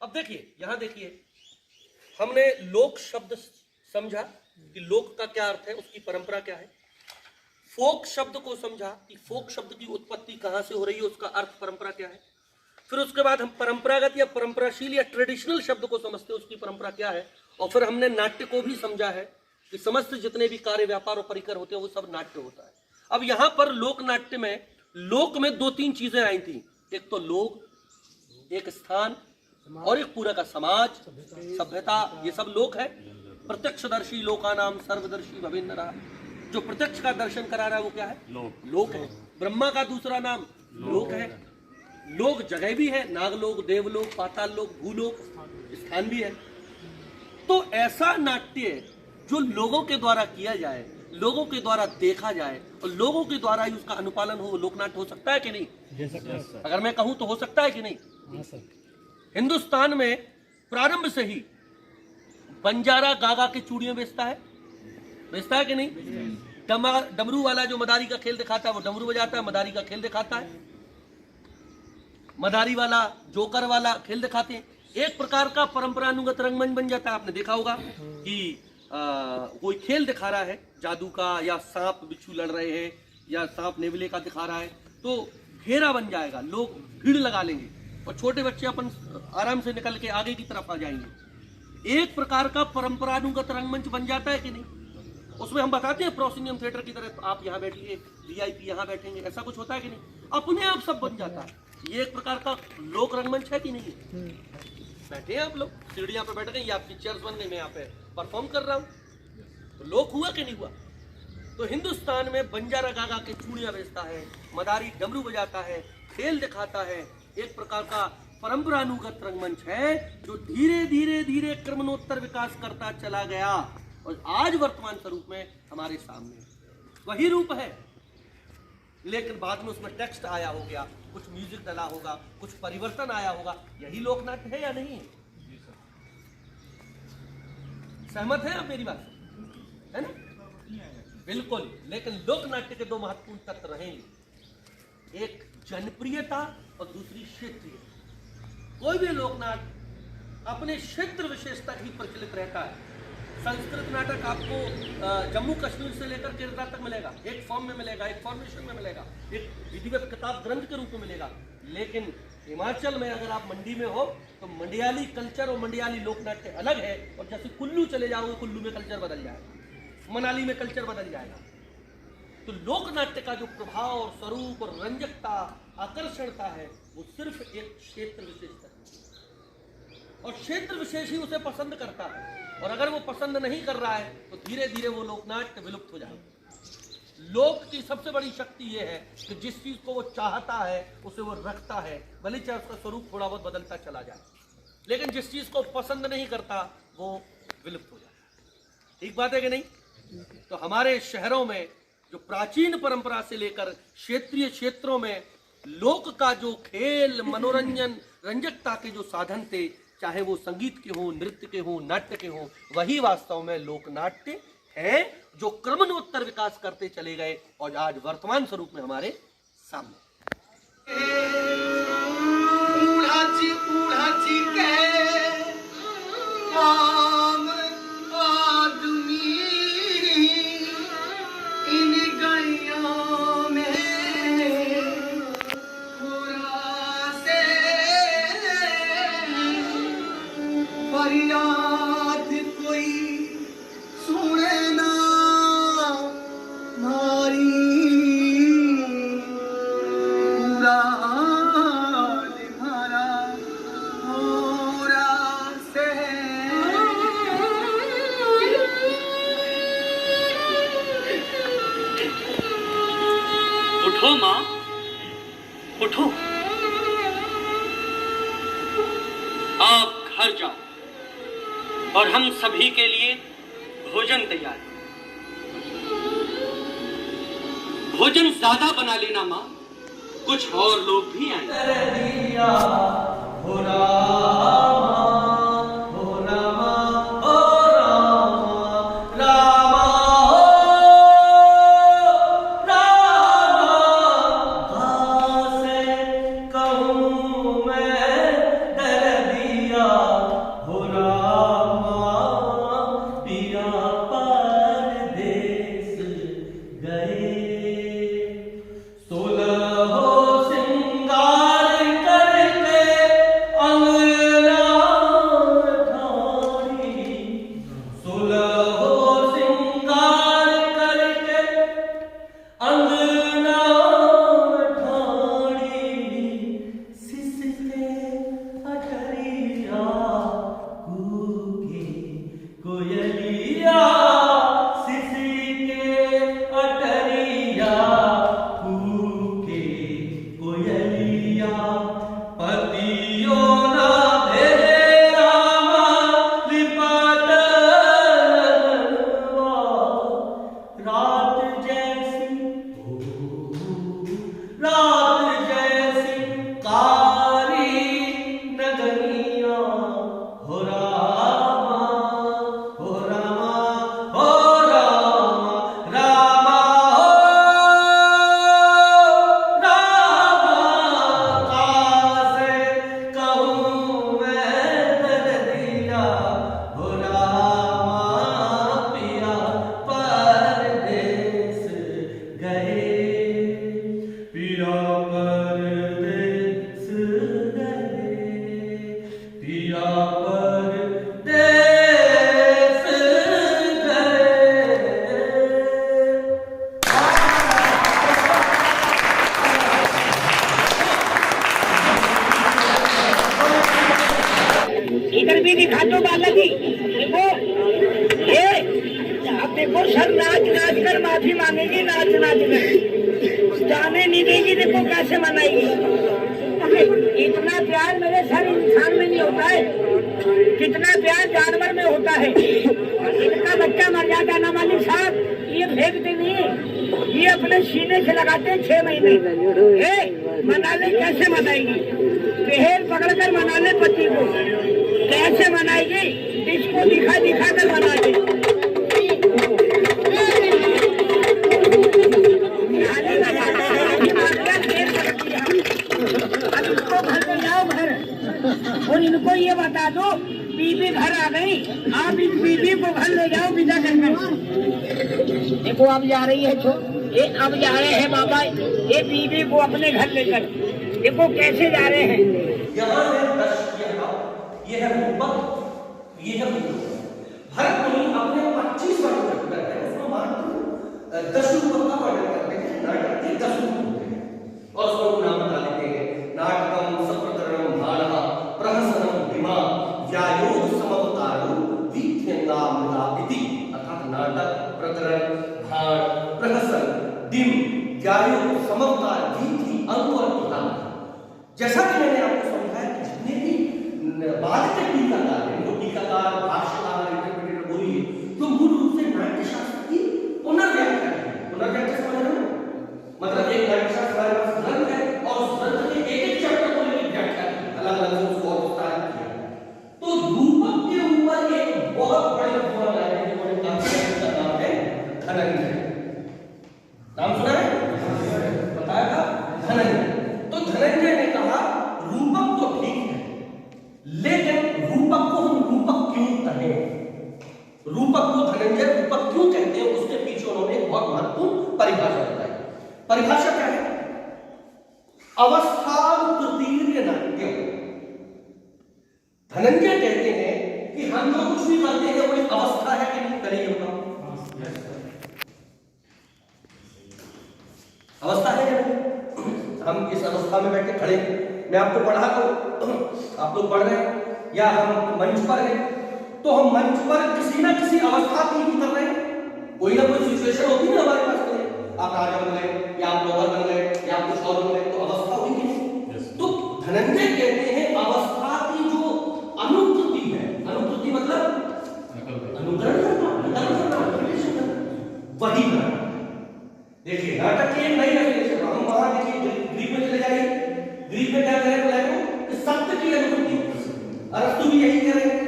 अब देखिए, यहां देखिए, हमने लोक शब्द समझा कि लोक का क्या अर्थ है, उसकी परंपरा क्या है। फोक शब्द को समझा कि फोक शब्द की उत्पत्ति कहां से हो रही है, उसका अर्थ परंपरा क्या है। फिर उसके बाद हम परंपरागत या परंपराशील या ट्रेडिशनल शब्द को समझते हैं, उसकी परंपरा क्या है। और फिर हमने नाट्य को भी समझा है कि समस्त जितने भी कार्य, व्यापार और परिकर होते हैं वो सब नाट्य होता है। अब यहां पर लोक नाट्य में, लोक में दो तीन चीजें आई थी, एक तो लोक, एक स्थान, और एक पूरा का समाज, सभ्यता, ये सब लोक है। प्रत्यक्षदर्शी लोकानाम सर्वदर्शी भवेन्नरः, जो प्रत्यक्ष का दर्शन करा रहा है वो क्या है, लोक है। ब्रह्मा का दूसरा नाम लोक है। लोक जगह भी है, नागलोक, देवलोक, पाताल लोक, भूलोक, स्थान भी है। तो ऐसा नाट्य जो लोगों के द्वारा किया जाए, लोगों के द्वारा देखा जाए और लोगों के द्वारा ही उसका अनुपालन हो, लोकनाट्य हो सकता है कि नहीं। अगर मैं कहूं तो हो सकता है कि नहीं। हिंदुस्तान में प्रारंभ से ही बंजारा गागा के चूड़ियां बेचता है कि नहीं। डमरू वाला जो मदारी का खेल दिखाता है वो डमरू बजाता है, मदारी का खेल दिखाता है। मदारी वाला, जोकर वाला खेल दिखाते हैं। एक प्रकार का परंपरानुगत रंगमंच बन जाता है। आपने देखा होगा कि कोई खेल दिखा रहा है जादू का, या सांप बिच्छू लड़ रहे हैं, या सांप नेवले का दिखा रहा है, तो घेरा बन जाएगा, लोग भीड़ लगा लेंगे और छोटे बच्चे अपन आराम से निकल के आगे की तरफ आ जाएंगे। एक प्रकार का परंपरानुगत रंगमंच बन जाता है कि नहीं। उसमें हम बताते हैं प्रोसिनियम थिएटर की तरह, तो आप यहाँ बैठिए, वीआईपी यहाँ बैठेंगे, ऐसा कुछ होता है कि नहीं। अपने आप सब बन जाता है। ये एक प्रकार का लोक रंगमंच है कि नहीं। बैठे हैं आप लोग, सीढ़ियां पे बैठ गए, ये आपकी चेयर्स बन गई, मैं यहाँ पे परफॉर्म कर रहा हूँ, तो लोक हुआ कि नहीं हुआ। तो हिंदुस्तान में बंजारा गागा के चूड़ियां बेचता है, मदारी डमरू बजाता है, खेल दिखाता है। एक प्रकार का परंपरानुगत रंगमंच है जो धीरे धीरे धीरे क्रमणोत्तर विकास करता चला गया और आज वर्तमान स्वरूप में हमारे सामने वही रूप है। लेकिन बाद में उसमें टेक्स्ट आया हो गया, कुछ म्यूजिक डला होगा, कुछ परिवर्तन आया होगा। यही लोकनाट्य है या नहीं। सहमत है आप मेरी बात से, है ना। बिल्कुल। लेकिन लोकनाट्य के दो महत्वपूर्ण तत्व रहेंगे, एक जनप्रियता और दूसरी क्षेत्रीय। कोई भी लोकनाट्य अपने क्षेत्र विशेष तक ही प्रचलित रहता है। संस्कृत नाटक आपको जम्मू कश्मीर से लेकर केरला तक मिलेगा, एक फॉर्म में मिलेगा, एक फॉर्मेशन में मिलेगा, एक विधिवत किताब ग्रंथ के रूप में मिलेगा। लेकिन हिमाचल में अगर आप मंडी में हो तो मंडियाली कल्चर और मंडियाली लोकनाट्य अलग है। और जैसे कुल्लू चले जाओगे, कुल्लू में कल्चर बदल जाएगा, मनाली में कल्चर बदल जाएगा। तो लोकनाट्य का जो प्रभाव और स्वरूप और रंजकता, आकर्षणता है, वो सिर्फ एक क्षेत्र विशेष तक है और क्षेत्र विशेष ही उसे पसंद करता है। और अगर वो पसंद नहीं कर रहा है तो धीरे धीरे वो लोकनाट्य विलुप्त हो जाएगा। लोक की सबसे बड़ी शक्ति ये है कि जिस चीज को वो चाहता है उसे वो रखता है, भले चाहे उसका स्वरूप थोड़ा बहुत बदलता चला जाए, लेकिन जिस चीज को पसंद नहीं करता वो विलुप्त हो जाता है। ठीक बात है कि नहीं। तो हमारे शहरों में जो प्राचीन परंपरा से लेकर क्षेत्रीय क्षेत्रों में लोक का जो खेल, मनोरंजन, रंजकता के जो साधन थे, चाहे वो संगीत के हो, नृत्य के हो, नाट्य के हो, वही वास्तव में लोकनाट्य है जो क्रमणोत्तर विकास करते चले गए और आज वर्तमान स्वरूप में हमारे सामने। उठो माँ, उठो, आप घर जाओ और हम सभी के लिए भोजन तैयार है। भोजन ज्यादा बना लेना माँ, कुछ और लोग भी आएंगे। मैं दर दिया पिया परदेस गए। इधर भी दिखा दो बालाजी, देखो ये अब देखो सर नाच नाच कर माफी मांगेगी, नाच नाच कर जाने नहीं देगी, देखो कैसे मनाएगी। इतना प्यार मेरे सर इंसान में नहीं होता है, कितना प्यार जानवर में होता है। इनका बच्चा मर जाता ना मालिक साहब, ये फेंकते नहीं, ये अपने सीने से लगाते हैं 6 महीने। मना ले, कैसे मनाएगी? पहल पकड़कर मना ले पति को, कैसे मनाएगी? इसको दिखा दिखा कर मना ले। अब इसको घर ले जाओ घर, और इनको ये बता दो बीबी घर आ गई, आप इस बीबी को घर ले जाओ विदा करके। देखो अब जा रही है तो ये अब जा रहे हैं बाबा, ये बीबी को अपने घर लेकर, देखो कैसे जा रहे हैं। यहाँ है दश, ये है रूपक, ये है रूपक। भरत मुनि अपने 25 वर्ष तक करते हैं, उसमें मात्र 10 रूपक का वर्णन करते हैं। नाटक के 10 रूप होते हैं और उसको नाम बता देते हैं। नाटकम सप्रकरणम भाणः प्रहसनम भीमा व्यायोग समवतारो वीथ्यंगामृता इति। अर्थात नाटक, प्रकरण, भाण, प्रहसन, दिम, व्यायोग, समवतार, वीथि, अंग और तुला। जैसा कि मैंने आपको समझाया कि जितने भी बाद के टीकाकार हैं, वो टीकाकार, भाष्यकार, इंटरप्रेटर बोलिए, तो मूल रूप से नाट्य शास्त्र की पुनर्व्याख्या है। पुनर्व्याख्या समझ रहे हो? मतलब एक नाट्य शास्त्र हमारे पास ग्रंथ है और उस ग्रंथ के एक-एक चैप्टर को लेकर व्याख्या की, अलग-अलग से उसको विस्तार किया। तो रूपक के ऊपर एक बहुत बड़े विद्वान आए हैं, जिन्होंने काम किया, उनका नाम है धनंजय। नाम सुना है? बताया था धनंजय। तो धनंजय ने कहा रूपक तो ठीक है, लेकिन रूपक को हम रूपक क्यों कहें? रूपक को धनंजय रूपक क्यों कहते हैं? उसके पीछे उन्होंने एक बहुत महत्वपूर्ण परिभाषा बताई। परिभाषा क्या है? अवस्थानुकृतीर्य नाट्य। धनंजय कहते हैं कि हम जो कुछ भी करते हैं वो एक अवस्था है कि नहीं? करिए बताओ, अवस्था है या नहीं? हम इस अवस्था में बैठे खड़े, मैं आपको पढ़ा तो आप लोग पढ़ रहे हैं, या हम मंच पर हैं, तो हम मंच पर किसी ना किसी अवस्था की ही कर रहे हैं। कोई ना कोई सिचुएशन होती है ना हमारे पास, में आप राजा बन गए या आप लोअर बन गए या आप कुछ और बन गए, तो अवस्था हुई कि नहीं? तो धनंजय कहते हैं अवस्था की जो अनुकृति है, अनुकृति मतलब अनुकरण करना, वही नाटक। देखिए नाटक की एक नई डेफिनेशन, हम वहां देखिए ग्रीक में चले जाइए, ग्रीक में क्या कह रहे हैं? सत्य की अनुकृति। अरस्तु भी यही कह रहे हैं,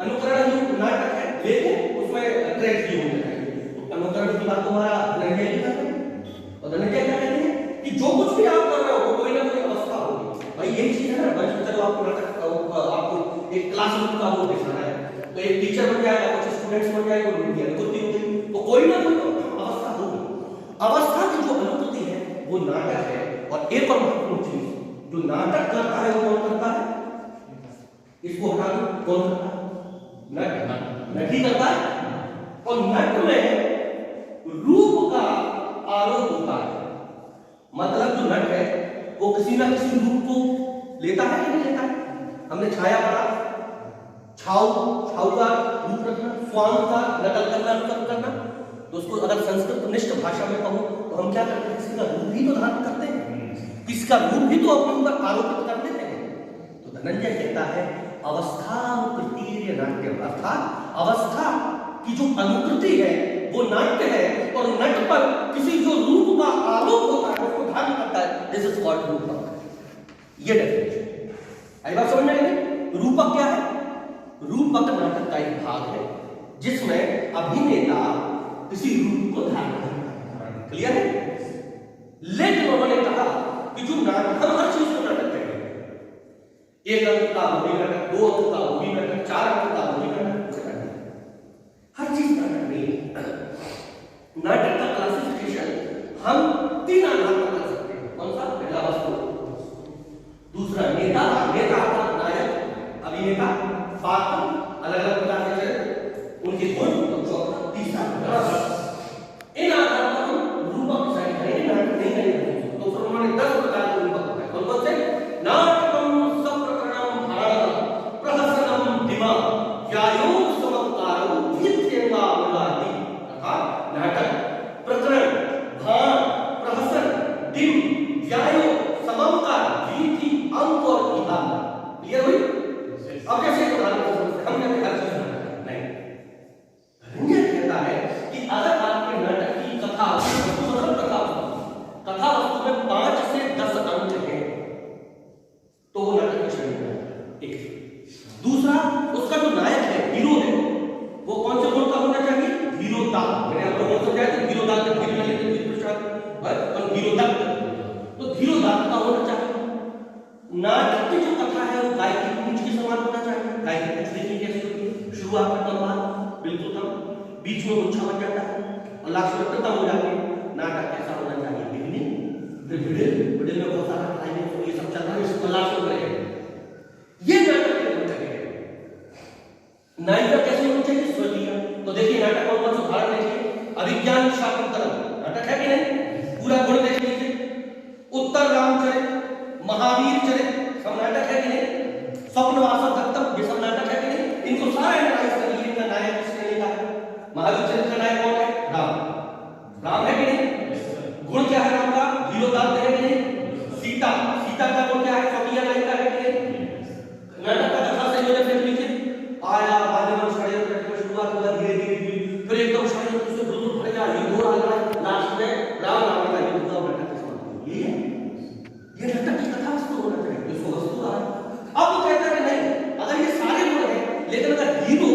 अनुकरण जो नाटक है लेकिन उसमें ट्रेजेडी होनी चाहिए। तो अनुकरण की बात हमारा धनंजय जी करते हैं, और धनंजय क्या कहते हैं कि जो कुछ भी आप कर रहे हो कोई ना कोई अवस्था होगी। भाई यही चीज है ना, चलो आपको नाटक, आपको एक क्लासरूम का वो दिखाना है, तो एक टीचर बन जाएगा, कुछ स्टूडेंट्स बन जाएंगे, उनकी अनुकृति होगी, तो कोई ना कोई अवस्था होगी। अवस्था की जो अनुकृति है वो नाटक है। और एक और महत्वपूर्ण चीज, जो नाटक करता है वो कौन करता है? इसको हटा दो, कौन करता है? नट ही करता है। और नट में रूप का आरोप होता है, मतलब जो नट है वो किसी ना किसी रूप को लेता है कि नहीं लेता है? हमने छाया पढ़ा, छाव का रूप रखना, स्वांग का नकल करना, अनुकरण करना। दोस्तों अगर संस्कृत निष्ठ भाषा में कहूं तो हम क्या करते हैं? किसी का रूप ही तो धारण करते हैं, किसी का रूप ही तो अपने ऊपर आरोपित कर देते हैं। तो धनंजय कहता है अवस्थानुकृतीर्य नाट्य, अर्थात अवस्था की जो अनुकृति है वो नाट्य है, और नट पर किसी जो रूप का आरोप होता है उसको धारण करता है। दिस इज कॉल्ड रूपक। ये डेफिनेशन आई बात समझ में आई? रूपक क्या है? रूपक नाटक का एक भाग है जिसमें अभिनेता किसी रूप को धारण करता है। क्लियर है? लेकिन उन्होंने कहा कि जो नाटक, हम हर चीज को नाटक कहते हैं, एक अंक का वो भी नाटक, 2 अंक का वो भी नाटक, 4 अंक का वो भी नाटक, हर चीज नाटक नहीं है। नाटक का क्लासिफिकेशन हम 3 आधार पर कर सकते हैं। कौन सा? पहला वस्तु, दूसरा नेता, नेता अर्थात नायक। अब अभिनेता, पात्र, अलग-अलग प्रकार के चरित्र, उनके गुण और चौथा तीसरा रस। इन आधार पर हम रूपक डिसाइड करेंगे, नाटक नहीं करेंगे। तो फिर उन्होंने 10 प्रकार के रूपक बताए। कौन-कौन से? नाटकम सप्रकरणम भारणम प्रहसनम दिमा व्यायोग समकारो वित्येवा मुलाति। अर्थात नाटक, प्रकरण, भाण, प्रहसन, दिम, व्यायोग, समकार, रीति, अंक और विधान। क्लियर हुई? अब जैसे उदाहरण के समझते हम कहते हर चीज नहीं, धनंजय कहता है कि अगर आपके नाटक की कथा वस्तु में 5 से 10 अंक हैं तो वो नाटक की श्रेणी में आता है। एक दूसरा, उसका जो नायक है, हीरो है, वो कौन से गुण का होना चाहिए? वीरोता। मैंने आप लोगों को समझाया था वीरोता के वीर ललित वीर प्रसाद और वीरोदत्त, तो वीरोदत्त का होना चाहिए। नाटक की जो कथा है वो गाय की पूंछ के समान होना चाहिए। गाय की पूंछ देखिए कैसे होती है, शुरुआत में तलवार बिल्कुल कम, बीच में मुच्छा बन जाता है और लास्ट में खत्म हो जाती है। नाटक कैसा होना चाहिए? बिगिनिंग, मिडिल में बहुत सारा क्लाइमेक्स, ये सब चल रहा है, इसको लास्ट में करेंगे। ये नाटक होना चाहिए। नायिका कैसी होनी चाहिए? स्वर्गीय। तो देखिए नाटक कौन कौन से उदाहरण देखिए। अभिज्ञान शाकुंतलम नाटक है कि नहीं? पूरा गुण देख लीजिए। उत्तर रामचरित, महावीर चरित, सब नाटक है कि नहीं? स्वप्नवासव दत्तम, ये सब नाटक है कि नहीं? इनको सारा एनालाइज कर लीजिए। इनका नायक किस श्रेणी का है? महावीर चरित का नायक कौन है? राम है कि नहीं? गुण क्या है राम का? वीरोदत्त है कि नहीं? सीता का गुण क्या है? स्वकीय नायिका है कि नहीं? नाटक का कथा संयोजन देख लीजिए। आया बाल्यवन षड्यंत्र की शुरुआत हुआ, धीरे फिर एकदम षड्यंत्र से दूर भर गया, युद्ध हो रहा है, लास्ट में राम का युद्ध हुआ, नाटक की समाप्ति। ये नाटक की कथा वस्तु होना चाहिए, इसको वस्तु कहा। अब वो कहता है कि नहीं, अगर ये सारे गुण हैं लेकिन अगर हीरो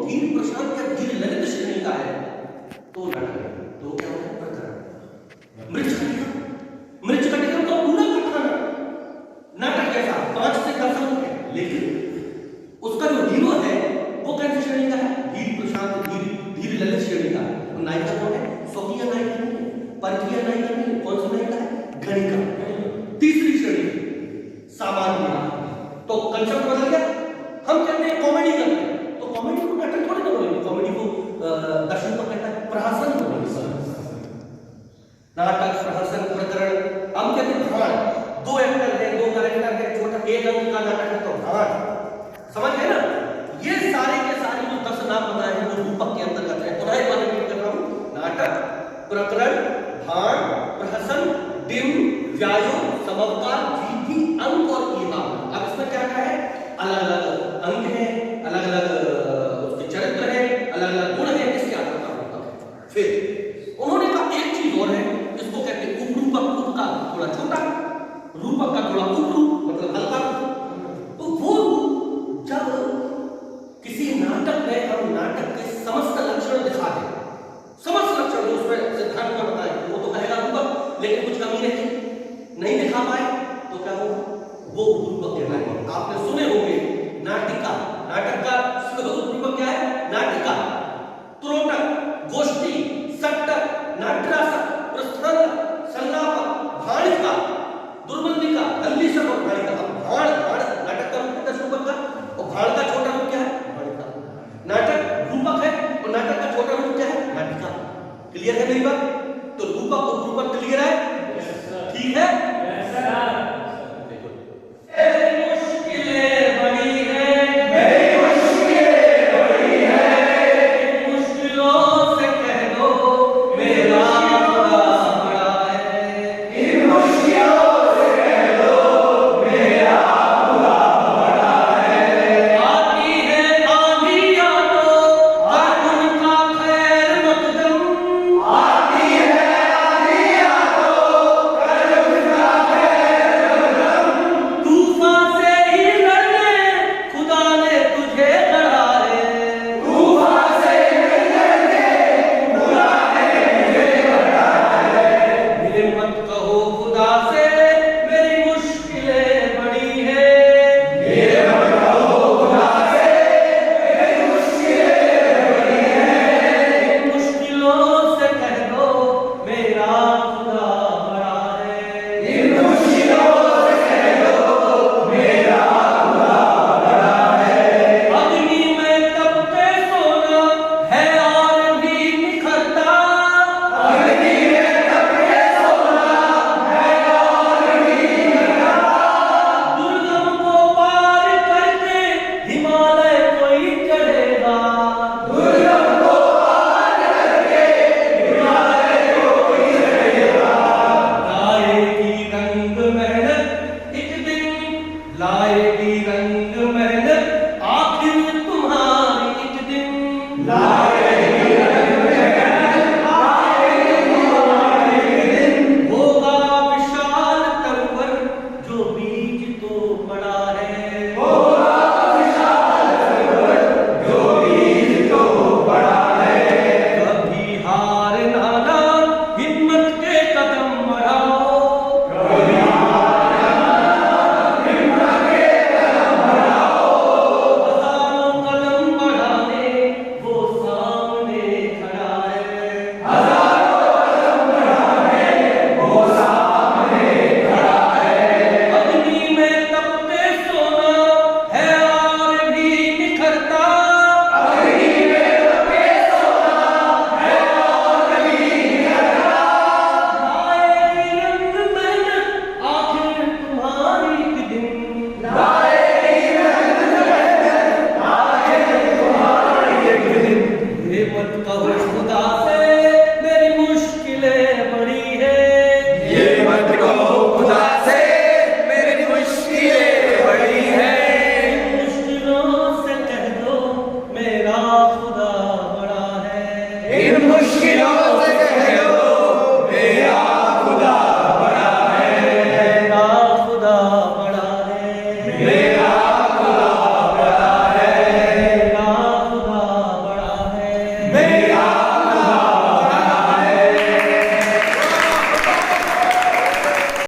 धीर प्रशांत या धीर ललित श्रेणी का है तो नाटक है। तो क्या होता है? प्रकरण। मृच कटिकम तो पूरा कथन नाटक कैसा 5 से 10 अंक है, लेकिन उसका जो हीरो है वो कैसी श्रेणी का है? धीर प्रशांत, धीर ललित श्रेणी का है। और नायिका कौन है? स्वकीय नायिका नहीं है, परकीय नायिका नहीं है। कौन सी नायिका है? गणिका, तीसरी श्रेणी, सामान्य। तो कंसेप्ट बदल गया। हम कहते हैं कॉमेडी करते हैं, तो कॉमेडी को नाटक थोड़ी ना बोलेंगे, कॉमेडी को दर्शन को कहता है प्रहसन बोलेंगे। नाटक, प्रहसन, प्रकरण। हम कहते हैं भाण, 2 एक्टर है, 2 कैरेक्टर है, छोटा 1 अंक का नाटक है तो भाण। समझ गए ना? ये सारे के सारे जो 10 नाम बताए हैं वो रूपक के अंतर्गत है। पुनः एक बार रिपीट कर रहा हूं, नाटक, प्रकरण, भाण, प्रहसन, दिम, व्यायोग, समकार, रीति, अंक और ईहा। अब इसमें क्या क्या है? अलग-अलग अंक है, अलग-अलग उसके चरित्र है, अलग-अलग गुण है, इसके आधार पर रूपक है। फिर उन्होंने कहा एक चीज और है, इसको कहते हैं उपरूपक। उप का थोड़ा छोटा, रूपक का थोड़ा उपरूप मतलब हल्का। तो वो जब किसी नाटक में हम नाटक के समस्त लक्षण दिखा दें, समस्त लक्षण उसमें सिद्धांत में बताए, वो तो कहेगा रूपक, लेकिन कुछ कमी नहीं दिखा पाए तो क्या होगा? वो रूपक कहलाएगा। आपने सुने